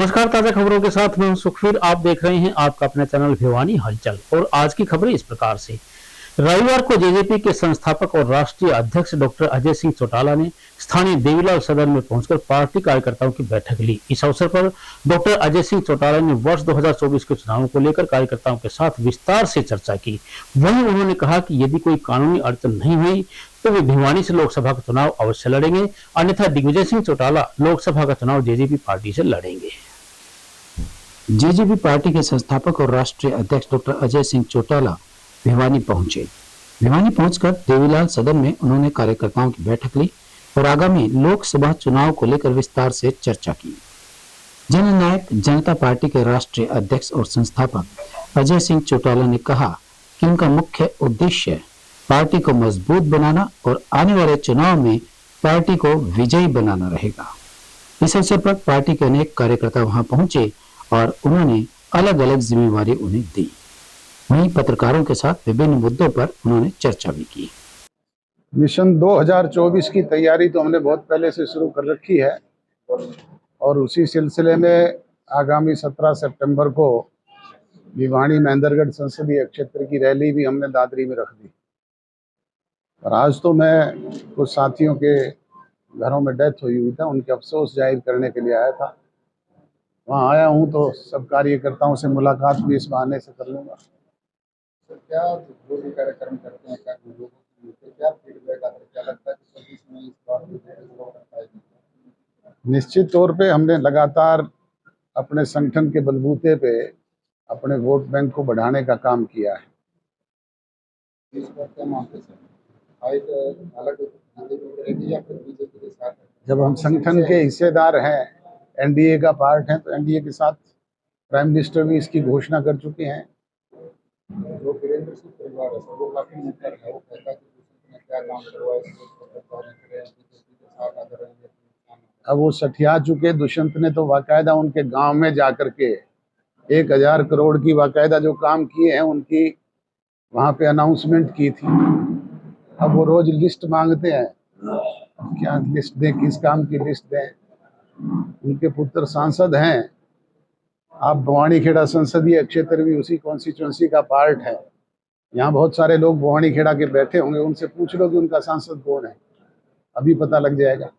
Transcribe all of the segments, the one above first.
नमस्कार, ताजा खबरों के साथ मैं हूं सुखवीर। आप देख रहे हैं आपका अपना चैनल भिवानी हलचल। और आज की खबरें इस प्रकार से। रविवार को जेजेपी के संस्थापक और राष्ट्रीय अध्यक्ष डॉक्टर अजय सिंह चौटाला ने स्थानीय देवीलाल सदन में पहुंचकर पार्टी कार्यकर्ताओं की बैठक ली। इस अवसर पर डॉक्टर अजय सिंह चौटाला ने वर्ष 2024 के चुनावों को लेकर कार्यकर्ताओं के साथ विस्तार से चर्चा की। वहीं उन्होंने कहा कि यदि कोई कानूनी अड़चन नहीं हुई तो वे भिवानी से लोकसभा का चुनाव अवश्य लड़ेंगे, अन्यथा दिग्विजय सिंह चौटाला लोकसभा का चुनाव जेजेपी पार्टी से लड़ेंगे। जेजेपी पार्टी के संस्थापक और राष्ट्रीय अध्यक्ष डॉक्टर अजय सिंह चौटाला भिवानी पहुंचे। भिवानी पहुंचकर देवीलाल सदन में उन्होंने कार्यकर्ताओं की बैठक ली और आगामी लोकसभा चुनाव को लेकर विस्तार से चर्चा की। जननायक जनता पार्टी के राष्ट्रीय अध्यक्ष और संस्थापक अजय सिंह चौटाला ने कहा कि उनका मुख्य उद्देश्य पार्टी को मजबूत बनाना और आने वाले चुनाव में पार्टी को विजयी बनाना रहेगा। इस अवसर पर पार्टी के अनेक कार्यकर्ता वहां पहुंचे और उन्होंने अलग अलग जिम्मेवारी उन्हें दी। वहीं पत्रकारों के साथ विभिन्न मुद्दों पर उन्होंने चर्चा भी की। मिशन 2024 की तैयारी तो हमने बहुत पहले से शुरू कर रखी है और उसी सिलसिले में आगामी 17 सितंबर को भिवानी महेंद्रगढ़ संसदीय क्षेत्र की रैली भी हमने दादरी में रख दी। और आज तो मैं कुछ साथियों के घरों में डेथ हुई था, उनके अफसोस जाहिर करने के लिए आया था। वहाँ आया हूँ तो सब कार्यकर्ताओं से मुलाकात भी इस बहाने से कर लूँगा। क्या जो भी कार्यक्रम करते हैं, क्या फीडबैक आता है, क्या लगता है कि सर्विस में इस बार निश्चित तौर पे हमने लगातार अपने संगठन के बलबूते पे अपने वोट बैंक को बढ़ाने का काम किया है। इस बार क्या मानते हैं, अलग करेगी या फिर बीजेपी के साथ? जब हम संगठन के हिस्सेदार हैं, एनडीए का पार्ट है, तो एनडीए के साथ प्राइम मिनिस्टर भी इसकी घोषणा कर चुके हैं। जो वीरेंद्र सिंह परिवार है वो काफी मुखर है, वो कहता है कि क्या काम करवाया अब वो सठिया चुके। दुष्यंत ने तो बाकायदा उनके गांव में जाकर के 1000 करोड़ की बाकायदा जो काम किए हैं उनकी वहां पे अनाउंसमेंट की थी। अब वो रोज लिस्ट मांगते हैं, क्या लिस्ट दें, किस काम की लिस्ट दें। उनके पुत्र सांसद हैं। आप भवानीखेड़ा संसदीय क्षेत्र भी उसी कॉन्स्टिट्यूंसी का पार्ट है। यहाँ बहुत सारे लोग भवानीखेड़ा के बैठे होंगे, उनसे पूछ लो कि उनका सांसद कौन है, अभी पता लग जाएगा।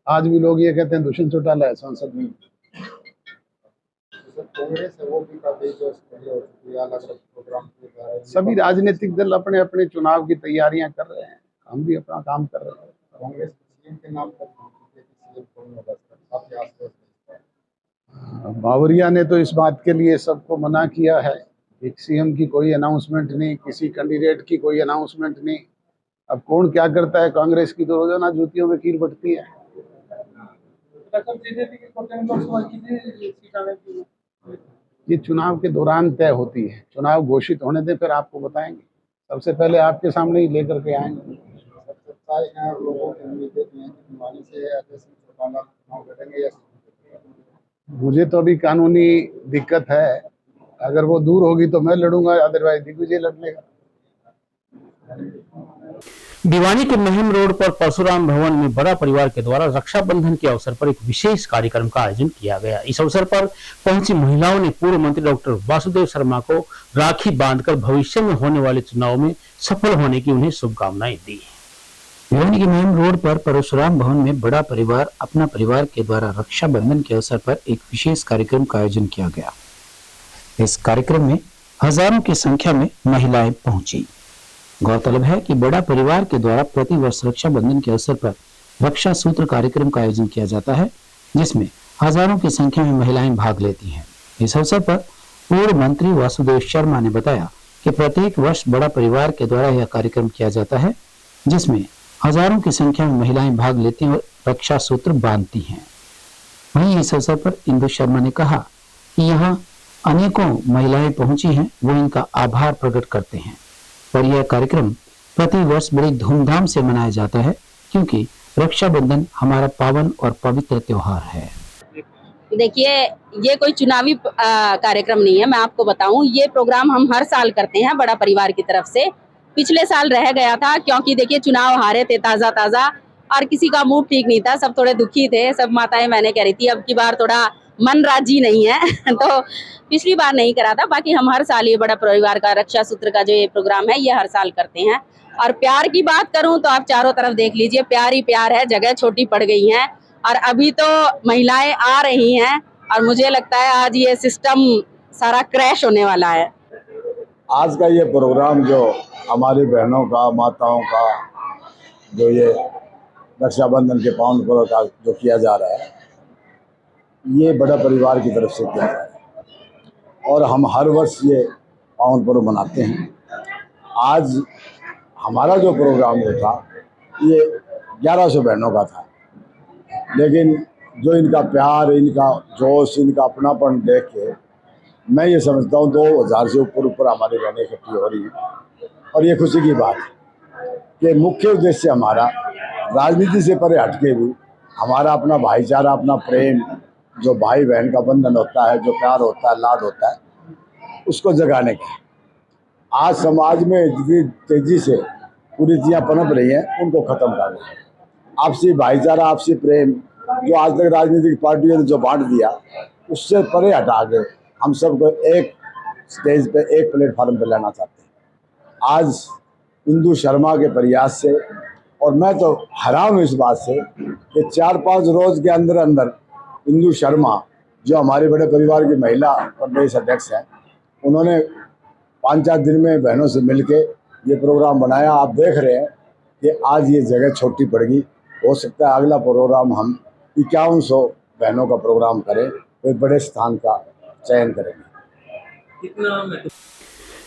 आज भी लोग ये कहते हैं दुष्यंत चौटाला है सांसद में। कांग्रेस है वो भी काफी प्रोग्राम, सभी राजनीतिक दल अपने अपने चुनाव की तैयारियां कर रहे हैं, हम भी अपना काम कर रहे हैं। कांग्रेस सीएम के नाम पर बावरिया ने तो इस बात के लिए सबको मना किया है। एक सीएम की कोई अनाउंसमेंट नहीं, किसी कैंडिडेट की कोई अनाउंसमेंट नहीं। अब कौन क्या करता है, कांग्रेस की तो रोजाना जूतियों में कील बढ़ती है। ये चुनाव के दौरान तय होती है, चुनाव घोषित होने दे फिर आपको बताएंगे। सबसे पहले आपके सामने ही लेकर के आएंगे। मुझे तो अभी कानूनी दिक्कत है, अगर वो दूर होगी तो मैं लड़ूंगा, अदरवाइज दिग्विजय लड़ लेगा। भिवानी के महिम रोड पर परशुराम भवन में बड़ा परिवार के द्वारा रक्षाबंधन के अवसर पर एक विशेष कार्यक्रम का आयोजन किया गया। इस अवसर पर पहुंची महिलाओं ने पूर्व मंत्री डॉक्टर वासुदेव शर्मा को राखी बांधकर भविष्य में होने वाले चुनाव में सफल होने की उन्हें शुभकामनाएं दी। भिवानी के महिम रोड पर परशुराम भवन में बड़ा परिवार अपना परिवार के द्वारा रक्षाबंधन के अवसर पर एक विशेष कार्यक्रम का आयोजन किया गया। इस कार्यक्रम में हजारों की संख्या में महिलाएं पहुंची। गौरतलब है कि बड़ा परिवार के द्वारा प्रति वर्ष रक्षाबंधन के अवसर पर रक्षा सूत्र कार्यक्रम का आयोजन किया जाता है, जिसमें हजारों की संख्या में महिलाएं भाग लेती हैं। इस अवसर पर पूर्व मंत्री वासुदेव शर्मा ने बताया कि प्रत्येक वर्ष बड़ा परिवार के द्वारा यह कार्यक्रम किया जाता है, जिसमें हजारों की संख्या में महिलाएं भाग लेती हैं और रक्षा सूत्र बांधती हैं। वहीं इस अवसर पर इंदु शर्मा ने कहा कि यहाँ अनेकों महिलाएं पहुंची हैं, वो इनका आभार प्रकट करते हैं और यह कार्यक्रम प्रति वर्ष बड़ी धूमधाम से मनाया जाता है, क्योंकि रक्षाबंधन हमारा पावन और पवित्र त्योहार है। देखिए, ये कोई चुनावी कार्यक्रम नहीं है। मैं आपको बताऊं, ये प्रोग्राम हम हर साल करते हैं बड़ा परिवार की तरफ से। पिछले साल रह गया था क्योंकि देखिए चुनाव हारे थे ताजा और किसी का मूड ठीक नहीं था, सब थोड़े दुखी थे। सब माताएं मैंने कह रही थी अब की बार थोड़ा मन राजी नहीं है तो पिछली बार नहीं करा था। बाकी हम हर साल ये बड़ा परिवार का रक्षा सूत्र का जो ये प्रोग्राम है ये हर साल करते हैं। और प्यार की बात करूं तो आप चारों तरफ देख लीजिए, प्यार ही प्यार है। जगह छोटी पड़ गई है और अभी तो महिलाएं आ रही हैं और मुझे लगता है आज ये सिस्टम सारा क्रैश होने वाला है। आज का ये प्रोग्राम जो हमारी बहनों का, माताओं का, जो ये रक्षाबंधन के पावन पर्व का जो किया जा रहा है, ये बड़ा परिवार की तरफ से किया जा रहा है और हम हर वर्ष ये पावन पर्व मनाते हैं। आज हमारा जो प्रोग्राम जो था ये 1100 बहनों का था, लेकिन जो इनका प्यार, इनका जोश, इनका अपनापन देख के मैं ये समझता हूँ 2000 से ऊपर हमारी बहनें इकट्ठी हो रही हैं। और ये खुशी की बात है कि मुख्य उद्देश्य हमारा राजनीति से परे हटके भी हमारा अपना भाईचारा, अपना प्रेम, जो भाई बहन का बंधन होता है, जो प्यार होता है, लाड होता है, उसको जगाने का। आज समाज में जितनी तेजी से कुरीतियाँ पनप रही हैं उनको ख़त्म करना है। आपसी भाईचारा, आपसी प्रेम जो आज तक राजनीतिक पार्टियों ने जो बांट दिया, उससे परे हटा के हम सबको एक स्टेज पे, एक प्लेटफार्म पे लाना चाहते हैं। आज इंदु शर्मा के प्रयास से, और मैं तो हैरान हूँ इस बात से कि 4-5 रोज़ के अंदर अंदर इंदु शर्मा जो हमारे बड़े परिवार की महिला प्रदेश अध्यक्ष हैं, उन्होंने 5-4 दिन में बहनों से मिलके ये प्रोग्राम बनाया। आप देख रहे हैं कि आज ये जगह छोटी पड़ गई। हो सकता है अगला प्रोग्राम हम 5100 बहनों का प्रोग्राम करें, कोई बड़े स्थान का चयन करेंगे।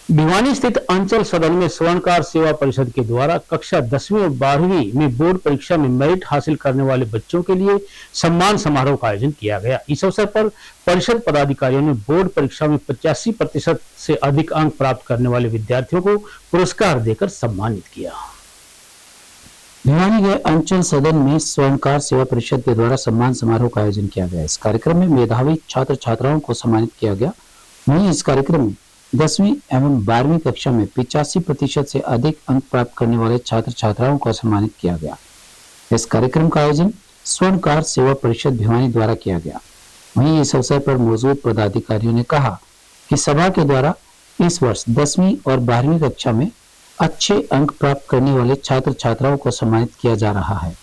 भिवानी स्थित अंचल सदन में स्वर्णकार सेवा परिषद के द्वारा कक्षा 10वीं और 12वीं में बोर्ड परीक्षा में मेरिट हासिल करने वाले बच्चों के लिए सम्मान समारोह का आयोजन किया गया। इस अवसर पर परिषद पदाधिकारियों ने बोर्ड परीक्षा में 85% से अधिक अंक प्राप्त करने वाले विद्यार्थियों को पुरस्कार देकर सम्मानित किया। भिवानी के अंचल सदन में स्वर्णकार सेवा परिषद के द्वारा सम्मान समारोह का आयोजन किया गया। इस कार्यक्रम में मेधावी छात्र छात्राओं को सम्मानित किया गया। वहीं इस कार्यक्रम में 10वीं एवं 12वीं कक्षा में 85% से अधिक अंक प्राप्त करने वाले छात्र छात्राओं को सम्मानित किया गया। इस कार्यक्रम का आयोजन स्वर्णकार सेवा परिषद भिवानी द्वारा किया गया। वहीं इस अवसर पर मौजूद पदाधिकारियों ने कहा कि सभा के द्वारा इस वर्ष 10वीं और 12वीं कक्षा में अच्छे अंक प्राप्त करने वाले छात्र छात्राओं को सम्मानित किया जा रहा है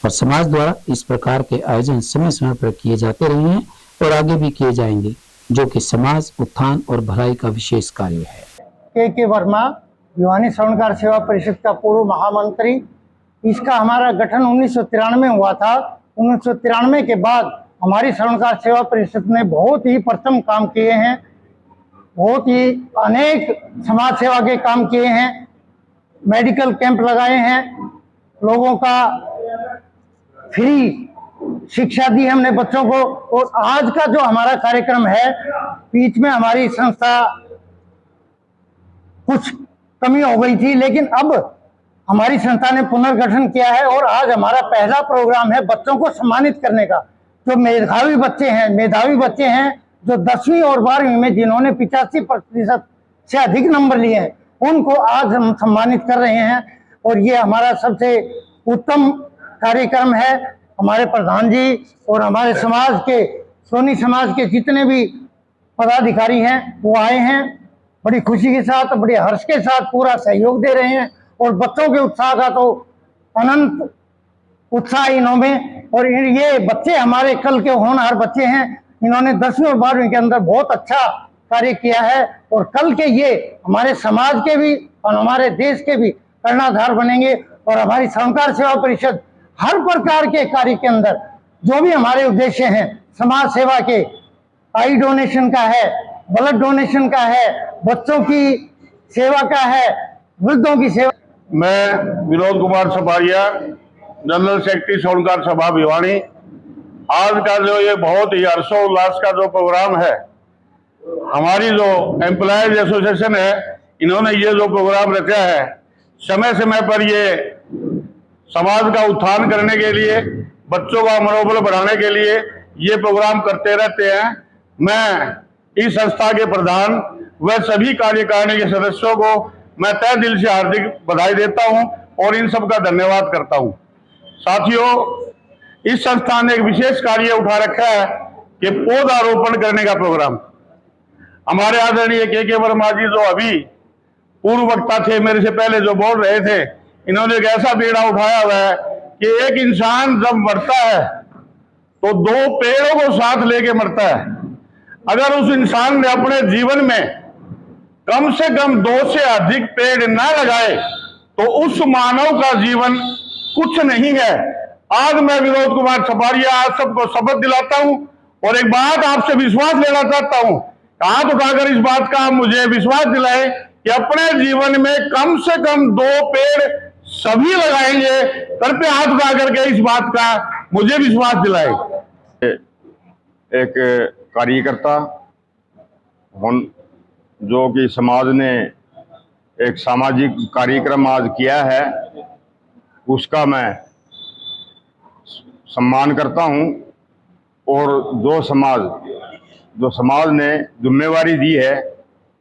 और समाज द्वारा इस प्रकार के आयोजन समय समय पर किए जाते रहे हैं और आगे भी किए जाएंगे, जो कि समाज उत्थान और भलाई का विशेष कार्य है। के वर्मा, भिवानी स्वर्णकार सेवा परिषद का पूर्व महामंत्री। इसका हमारा गठन 1993 में हुआ था। 1993 के बाद हमारी स्वर्णकार सेवा परिषद ने बहुत ही प्रथम काम किए हैं, बहुत ही अनेक समाज सेवा के काम किए हैं, मेडिकल कैंप लगाए हैं, लोगों का फ्री शिक्षा दी हमने बच्चों को। और आज का जो हमारा कार्यक्रम है, बीच में हमारी संस्था कुछ कमी हो गई थी, लेकिन अब हमारी संस्था ने पुनर्गठन किया है और आज हमारा पहला प्रोग्राम है बच्चों को सम्मानित करने का। जो मेधावी बच्चे हैं जो 10वीं और 12वीं में जिन्होंने 85% से अधिक नंबर लिए हैं, उनको आज हम सम्मानित कर रहे हैं और ये हमारा सबसे उत्तम कार्यक्रम है। हमारे प्रधान जी और हमारे समाज के, सोनी समाज के जितने भी पदाधिकारी हैं वो आए हैं, बड़ी खुशी के साथ, बड़े हर्ष के साथ पूरा सहयोग दे रहे हैं और बच्चों के उत्साह का तो अनंत उत्साह इनमें। और ये बच्चे हमारे कल के होनहार बच्चे हैं, इन्होंने 10वीं और 12वीं के अंदर बहुत अच्छा कार्य किया है और कल के ये हमारे समाज के भी और हमारे देश के भी कर्णधार बनेंगे। और हमारी स्वर्णकार सेवा परिषद हर प्रकार के कार्य के अंदर जो भी हमारे उद्देश्य हैं, समाज सेवा के, आई डोनेशन का है, ब्लड डोनेशन का है, बच्चों की सेवा का है, वृद्धों की सेवा। मैं विनोद कुमार सपारिया, जनरल सेक्रेटरी स्वर्णकार सभा भिवानी। आज का जो ये बहुत ही हर्षोल्लास का जो प्रोग्राम है, हमारी जो एम्प्लॉयज एसोसिएशन है, इन्होंने ये जो प्रोग्राम रचा है, समय समय पर ये समाज का उत्थान करने के लिए, बच्चों का मनोबल बढ़ाने के लिए ये प्रोग्राम करते रहते हैं। मैं इस संस्था के प्रधान व सभी कार्यकारिणी के सदस्यों को मैं तहे दिल से हार्दिक बधाई देता हूं और इन सब का धन्यवाद करता हूं। साथियों, इस संस्था ने एक विशेष कार्य उठा रखा है कि पौधारोपण करने का प्रोग्राम। हमारे आदरणीय के वर्मा जी जो अभी पूर्व वक्ता थे, मेरे से पहले जो बोल रहे थे, इन्होंने एक ऐसा बीड़ा उठाया हुआ है कि एक इंसान जब मरता है तो 2 पेड़ों को साथ लेके मरता है। अगर उस इंसान ने अपने जीवन में कम से कम 2 से अधिक पेड़ ना लगाए तो उस मानव का जीवन कुछ नहीं है। आज मैं विनोद कुमार छपारिया आज सबको शपथ दिलाता हूं और एक बात आपसे विश्वास लेना चाहता हूं, हाथ उठाकर इस बात का मुझे विश्वास दिलाए कि अपने जीवन में कम से कम 2 पेड़ सभी लगाएंगे। कृपया हाथ उठा करके इस बात का मुझे विश्वास दिलाए। एक कार्यकर्ता जो कि समाज ने एक सामाजिक कार्यक्रम आज किया है, उसका मैं सम्मान करता हूं। और जो समाज ने जिम्मेवारी दी है,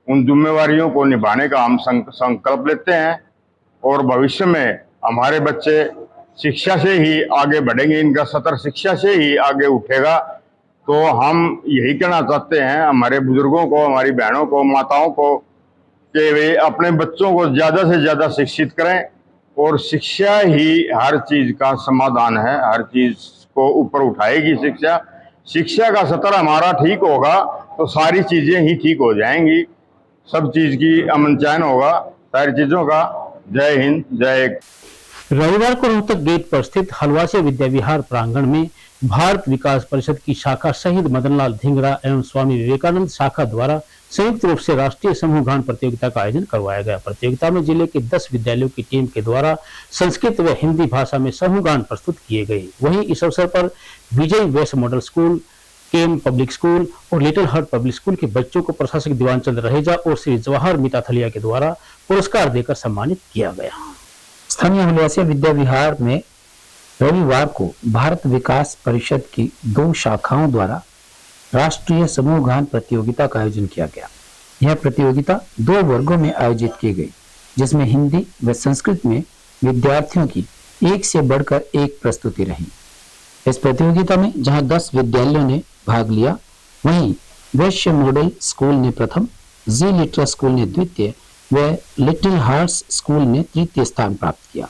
उन जिम्मेवारियों को निभाने का हम संकल्प लेते हैं। और भविष्य में हमारे बच्चे शिक्षा से ही आगे बढ़ेंगे, इनका स्तर शिक्षा से ही आगे उठेगा। तो हम यही कहना चाहते हैं हमारे बुजुर्गों को, हमारी बहनों को, माताओं को, कि वे अपने बच्चों को ज़्यादा से ज़्यादा शिक्षित करें। और शिक्षा ही हर चीज़ का समाधान है, हर चीज़ को ऊपर उठाएगी शिक्षा। शिक्षा का स्तर हमारा ठीक होगा तो सारी चीज़ें ही ठीक हो जाएंगी, सब चीज़ की अमन चैन होगा, सारी चीज़ों का। जय हिंद, जय। रविवार को रोहतक गेट पर स्थित हलवासी विद्या विहार प्रांगण में भारत विकास परिषद की शाखा शहीद मदनलाल धिंगरा एवं स्वामी विवेकानंद शाखा द्वारा संयुक्त रूप से राष्ट्रीय समूह गान प्रतियोगिता का आयोजन करवाया गया। प्रतियोगिता में जिले के 10 विद्यालयों की टीम के द्वारा संस्कृत व हिंदी भाषा में समूह गान प्रस्तुत किए गए। वहीं इस अवसर पर विजय वेस्ट मॉडल स्कूल, केम पब्लिक स्कूल और लिटिल हार्ट पब्लिक स्कूल के बच्चों को प्रशासक दीवान चंद रहेजा और श्री जवाहर मिताथलिया के द्वारा पुरस्कार देकर सम्मानित किया गया। स्थानीय हलवासिया विद्या विहार में रविवार को भारत विकास परिषद की 2 शाखाओं द्वारा राष्ट्रीय समूह गान प्रतियोगिता का आयोजन किया गया। यह प्रतियोगिता 2 वर्गों में आयोजित की गई, जिसमें हिंदी व संस्कृत में विद्यार्थियों की एक से बढ़कर एक प्रस्तुति रही। इस प्रतियोगिता में जहां 10 विद्यालयों ने भाग लिया, वहीं वैश्य मॉडल स्कूल ने प्रथम, जी लिटरा स्कूल ने द्वितीय व लिटिल हार्ट्स स्कूल ने तृतीय स्थान प्राप्त किया।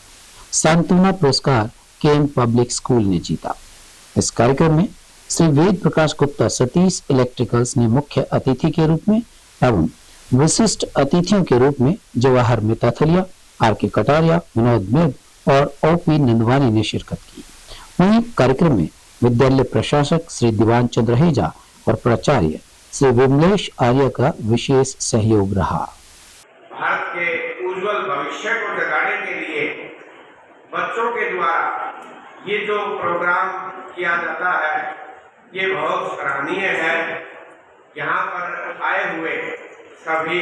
सांत्वना पुरस्कार केम पब्लिक स्कूल ने जीता। इस कार्यक्रम में श्री वेद प्रकाश गुप्ता सतीश इलेक्ट्रिकल्स ने मुख्य अतिथि के रूप में एवं विशिष्ट अतिथियों के रूप में जवाहर मिताथलिया, आर के कटारिया, विनोद मिर्ग और ओपी नंदवानी ने शिरकत की। वहीं कार्यक्रम में विद्यालय प्रशासक श्री दीवान चंद रहेजा और प्राचार्य श्री विमलेश आर्य का विशेष सहयोग रहा। भारत के उज्जवल भविष्य को जगाने के लिए बच्चों के द्वारा ये जो प्रोग्राम किया जाता है, ये बहुत सराहनीय है। यहाँ पर आए हुए सभी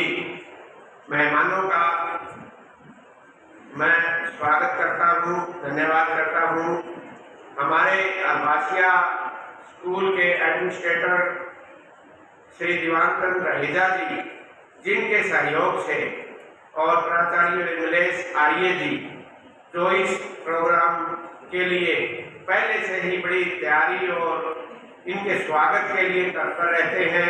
मेहमानों का मैं स्वागत करता हूँ, धन्यवाद करता हूँ। हमारे हलवासिया स्कूल के एडमिनिस्ट्रेटर श्री दीवानचंद रहेजा जी, जिनके सहयोग से, और प्राचार्य विमलेश आर्य जी, जो इस प्रोग्राम के लिए पहले से ही बड़ी तैयारी और इनके स्वागत के लिए तत्पर रहते हैं।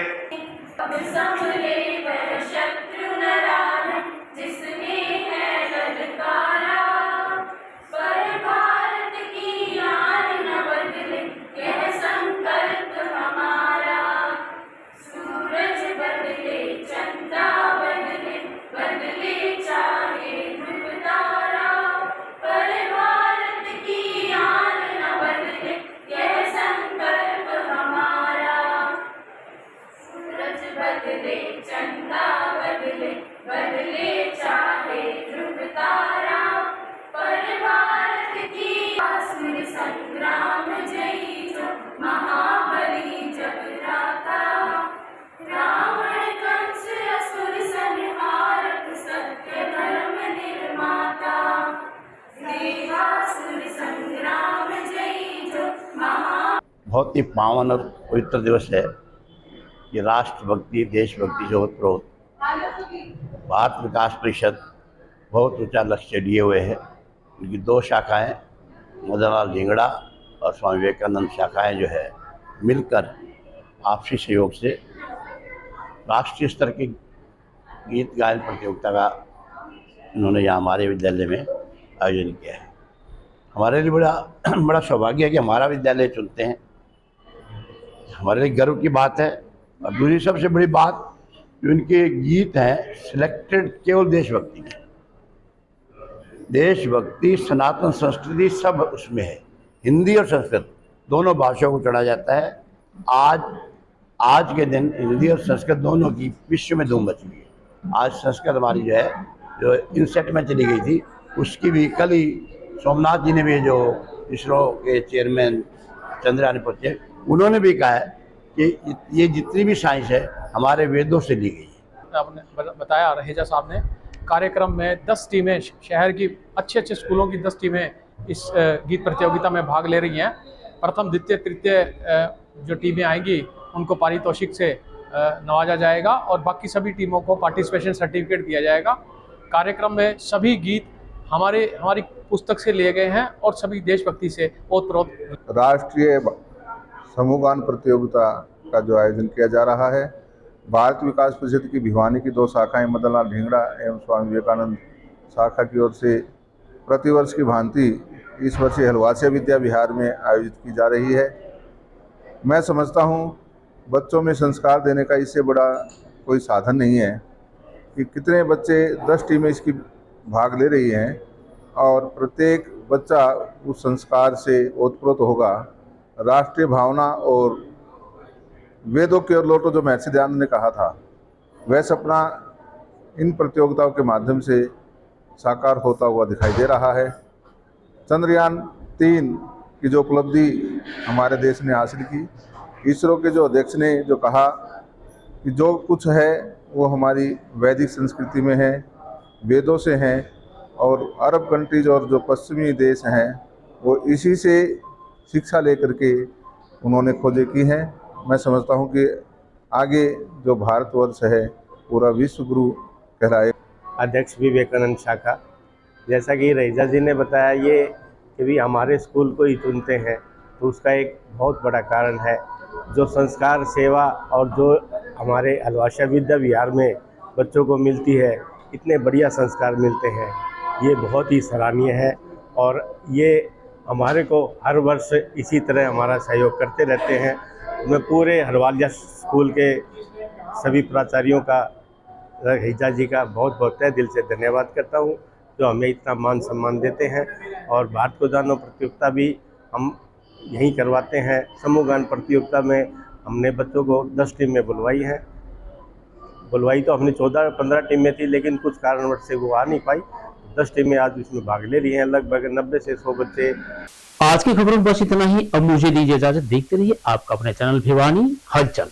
बहुत ही पावन और पवित्र दिवस है। ये राष्ट्रभक्ति, देशभक्ति से ओतप्रोत भारत विकास परिषद बहुत ऊंचा लक्ष्य लिए हुए है। उनकी 2 शाखाएं, मदनलाल धिंगड़ा और स्वामी विवेकानंद शाखाएं जो है मिलकर आपसी सहयोग से राष्ट्रीय स्तर के गीत गायन प्रतियोगिता का इन्होंने यहाँ हमारे विद्यालय में आयोजन किया है। हमारे लिए बड़ा सौभाग्य है कि हमारा विद्यालय चुनते हैं, हमारे लिए गर्व की बात है। और दूसरी सबसे बड़ी बात, जो इनके गीत हैं सिलेक्टेड केवल देशभक्ति के, देशभक्ति सनातन संस्कृति सब उसमें है, हिंदी और संस्कृत दोनों भाषाओं को चढ़ा जाता है। आज के दिन हिंदी और संस्कृत दोनों की विश्व में धूम मची है। आज संस्कृत हमारी जो है, जो इनसेट में चली गई थी, उसकी भी कल ही सोमनाथ जी ने भी, जो इसरो के चेयरमैन चंद्रयान पहुंचे, उन्होंने भी कहा है कि ये जितनी भी साइंस है हमारे वेदों से ली गई है। आपने बताया रहेजा साहब ने, कार्यक्रम में 10 टीमें, शहर की अच्छे स्कूलों की 10 टीमें इस गीत प्रतियोगिता में भाग ले रही हैं। प्रथम द्वितीय तृतीय जो टीमें आएंगी उनको पारितोषिक से नवाजा जाएगा और बाकी सभी टीमों को पार्टिसिपेशन सर्टिफिकेट दिया जाएगा। कार्यक्रम में सभी गीत हमारी पुस्तक से लिए गए हैं और सभी देशभक्ति से ओतप्रोत। राष्ट्रीय समूह गान प्रतियोगिता का जो आयोजन किया जा रहा है, भारत विकास परिषद की भिवानी की 2 शाखाएं मदन लाल ढींगड़ा एवं स्वामी विवेकानंद शाखा की ओर से प्रतिवर्ष की भांति इस वर्ष हलवासिया विद्या विहार में आयोजित की जा रही है। मैं समझता हूं बच्चों में संस्कार देने का इससे बड़ा कोई साधन नहीं है कि कितने बच्चे, 10 टीमें इसकी भाग ले रही हैं और प्रत्येक बच्चा उस संस्कार से ओतप्रोत होगा। राष्ट्रीय भावना और वेदों की ओर लौटो, जो महर्षि दयानंद ने कहा था, वह सपना इन प्रतियोगिताओं के माध्यम से साकार होता हुआ दिखाई दे रहा है। चंद्रयान 3 की जो उपलब्धि हमारे देश ने हासिल की, इसरो के जो अध्यक्ष ने जो कहा कि जो कुछ है वो हमारी वैदिक संस्कृति में है, वेदों से हैं, और अरब कंट्रीज और जो पश्चिमी देश हैं वो इसी से शिक्षा लेकर के उन्होंने खोजें की हैं। मैं समझता हूं कि आगे जो भारतवर्ष है पूरा विश्व गुरु कहलाए। अध्यक्ष विवेकानंद शाखा, जैसा कि रहेजा जी ने बताया, ये कि भी हमारे स्कूल को ही चुनते हैं, तो उसका एक बहुत बड़ा कारण है जो संस्कार, सेवा और जो हमारे हलवासिया विद्या विहार में बच्चों को मिलती है, इतने बढ़िया संस्कार मिलते हैं, ये बहुत ही सराहनीय है। और ये हमारे को हर वर्ष इसी तरह हमारा सहयोग करते रहते हैं। मैं पूरे हलवासिया स्कूल के सभी प्राचार्यों का, रहेजा जी का बहुत बहुत तहे दिल से धन्यवाद करता हूँ, जो हमें इतना मान सम्मान देते हैं। और भारत को जानो प्रतियोगिता भी हम यहीं करवाते हैं। समूह गान प्रतियोगिता में हमने बच्चों को 10 टीमें बुलवाई तो हमने 14-15 टीमें थी, लेकिन कुछ कारणवश से वो आ नहीं पाई। 10 टीमें आज इसमें भाग ले रही हैं, लगभग 90 से 100 बच्चे। आज की खबरों में बस इतना ही। अब मुझे दीजिए इजाजत। देखते रहिए आपका अपने चैनल भिवानी हलचल।